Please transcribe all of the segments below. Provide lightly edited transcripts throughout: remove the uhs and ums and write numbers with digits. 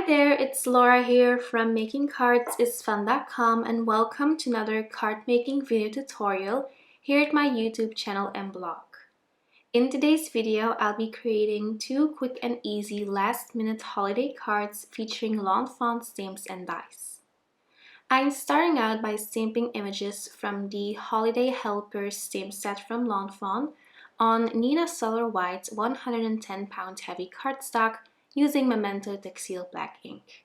Hi there, it's Laura here from makingcardsisfun.com and welcome to another card making video tutorial here at my YouTube channel and blog. In today's video, I'll be creating two quick and easy last-minute holiday cards featuring lawn fawn stamps and dies. I'm starting out by stamping images from the Holiday Helpers stamp set from Lawn Fawn on Neenah Solar White 110-pound heavy cardstock using Memento Textile Black ink.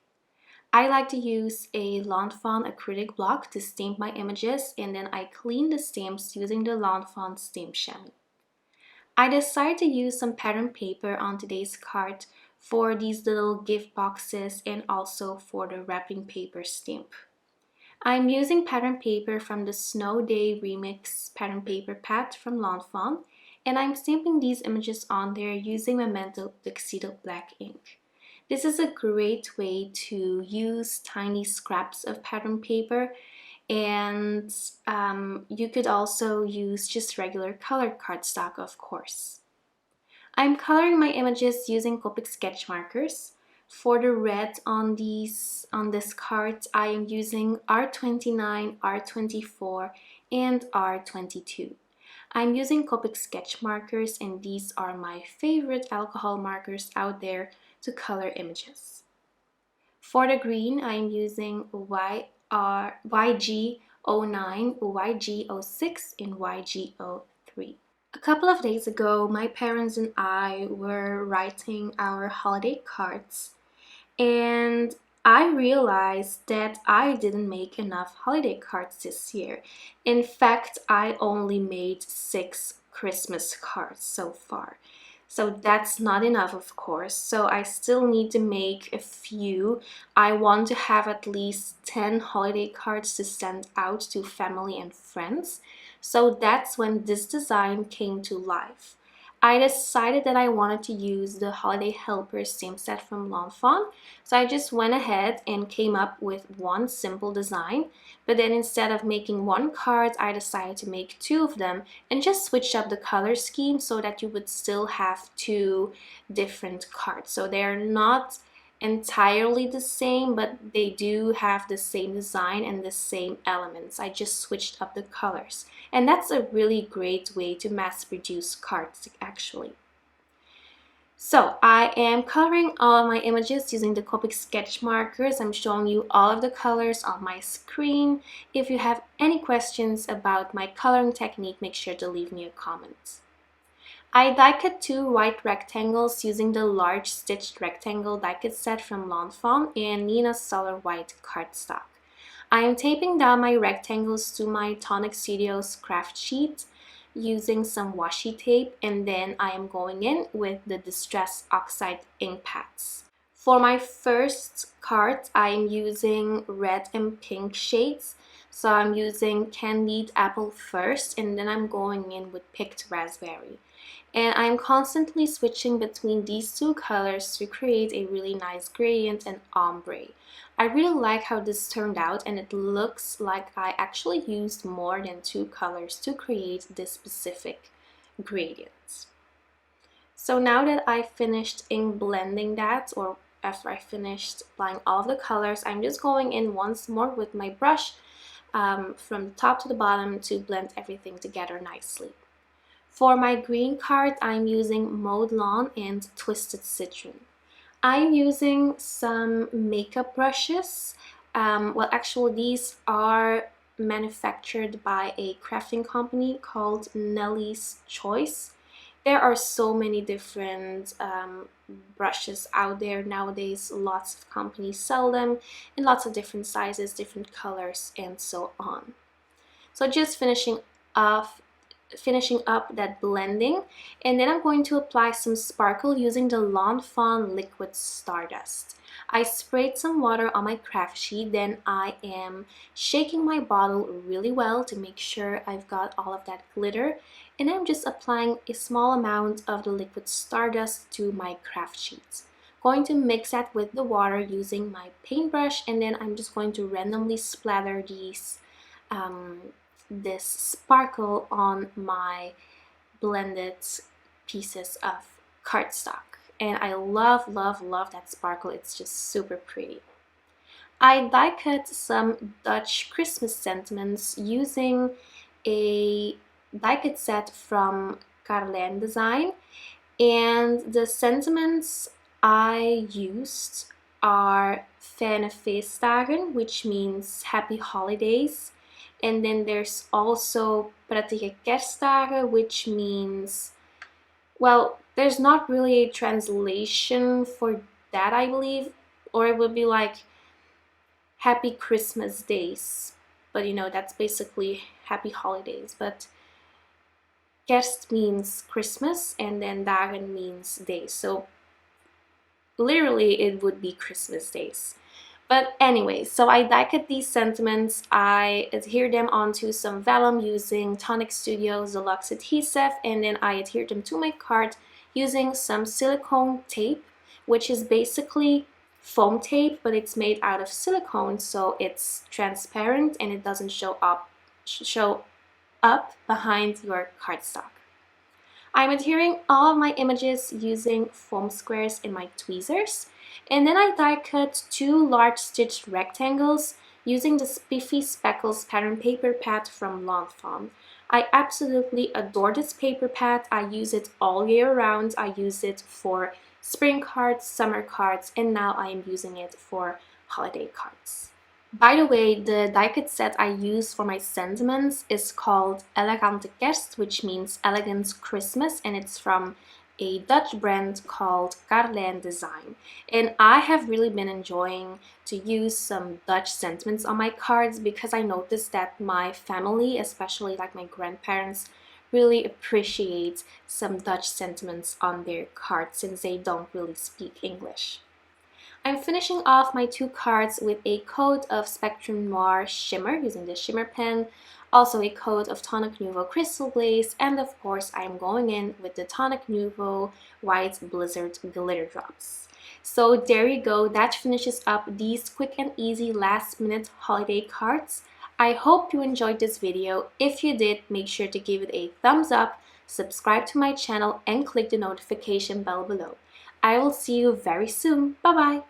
I like to use a Lawn Fawn acrylic block to stamp my images, and then I clean the stamps using the Lawn Fawn stamp chamois. I decided to use some pattern paper on today's card for these little gift boxes and also for the wrapping paper stamp. I'm using pattern paper from the Snow Day Remix pattern paper pad from Lawn Fawn, and I'm stamping these images on there using Memento Textile Black ink. This is a great way to use tiny scraps of pattern paper, and you could also use just regular colored cardstock, of course. I'm coloring my images using Copic sketch markers. For the red on this card, I am using R29, R24, and R22. I'm using Copic sketch markers, and these are my favorite alcohol markers out there to color images. For the green, I'm using YG09, YG06, and YG03. A couple of days ago, my parents and I were writing our holiday cards, and I realized that I didn't make enough holiday cards this year. In fact, I only made 6 Christmas cards so far. So that's not enough, of course. So I still need to make a few. I want to have at least 10 holiday cards to send out to family and friends. So that's when this design came to life. I decided that I wanted to use the Holiday Helpers stamp set from Lawn Fawn, so I just went ahead and came up with one simple design, but then instead of making one card, I decided to make 2 of them and just switch up the color scheme so that you would still have 2 different cards. So they're not entirely the same, but they do have the same design and the same elements. I just switched up the colors, and that's a really great way to mass produce cards actually. So I am coloring all of my images using the Copic sketch markers. I'm showing you all of the colors on my screen. If you have any questions about my coloring technique, make sure to leave me a comment. I die cut 2 white rectangles using the large stitched rectangle die cut set from Lawn Fawn and Neenah Solar White cardstock. I am taping down my rectangles to my Tonic Studios craft sheet using some washi tape, and then I am going in with the Distress Oxide ink pads. For my first card, I am using red and pink shades. So I'm using Candied Apple first, and then I'm going in with Picked Raspberry. And I'm constantly switching between these 2 colors to create a really nice gradient and ombre. I really like how this turned out, and it looks like I actually used more than 2 colors to create this specific gradient. So now that I finished ink blending that, or after I finished applying all of the colors, I'm just going in once more with my brush from the top to the bottom to blend everything together nicely. For my green card, I'm using Mowed Lawn and Twisted Citron. I'm using some makeup brushes. Well, actually, these are manufactured by a crafting company called Nellie's Choice. There are so many different brushes out there nowadays. Lots of companies sell them in lots of different sizes, different colors, and so on. So just finishing up that blending, and then I'm going to apply some sparkle using the Lawn Fawn liquid Stardust. I sprayed some water on my craft sheet, then I am shaking my bottle really well to make sure I've got all of that glitter, and I'm just applying a small amount of the liquid Stardust to my craft sheet. Going to mix that with the water using my paintbrush, and then I'm just going to randomly splatter this sparkle on my blended pieces of cardstock. and I love, love, love that sparkle. It's just super pretty. I die cut some Dutch Christmas sentiments using a die cut set from CarlijnDesign, and the sentiments I used are Fijne Feestdagen, which means happy holidays, and then there's also Prettige Kerstdagen, which means, well, there's not really a translation for that, I believe, or it would be like happy Christmas days, but you know, that's basically happy holidays. But Kerst means Christmas, and then dagen means days, so literally it would be Christmas days. But anyway, so I die cut these sentiments. I adhere them onto some vellum using Tonic Studios Deluxe adhesive, and then I adhere them to my card using some silicone tape, which is basically foam tape, but it's made out of silicone, so it's transparent and it doesn't show up behind your cardstock. I'm adhering all of my images using foam squares in my tweezers, and then I die cut 2 large stitched rectangles using the Spiffy Speckles pattern paper pad from Fawn. I absolutely adore this paper pad. I use it all year round. I use it for spring cards, summer cards, and now I am using it for holiday cards. By the way, the die cut set I use for my sentiments is called Elegante Kerst, which means elegant Christmas, and it's from a Dutch brand called CarlijnDesign. And I have really been enjoying to use some Dutch sentiments on my cards because I noticed that my family, especially like my grandparents, really appreciate some Dutch sentiments on their cards since they don't really speak English. I'm finishing off my 2 cards with a coat of Spectrum Noir Shimmer using the shimmer pen, also a coat of Tonic Nuvo Crystal Glaze, and of course I'm going in with the Tonic Nuvo White Blizzard Glitter Drops. So there you go, that finishes up these quick and easy last minute holiday cards. I hope you enjoyed this video. If you did, make sure to give it a thumbs up, subscribe to my channel, and click the notification bell below. I will see you very soon. Bye bye!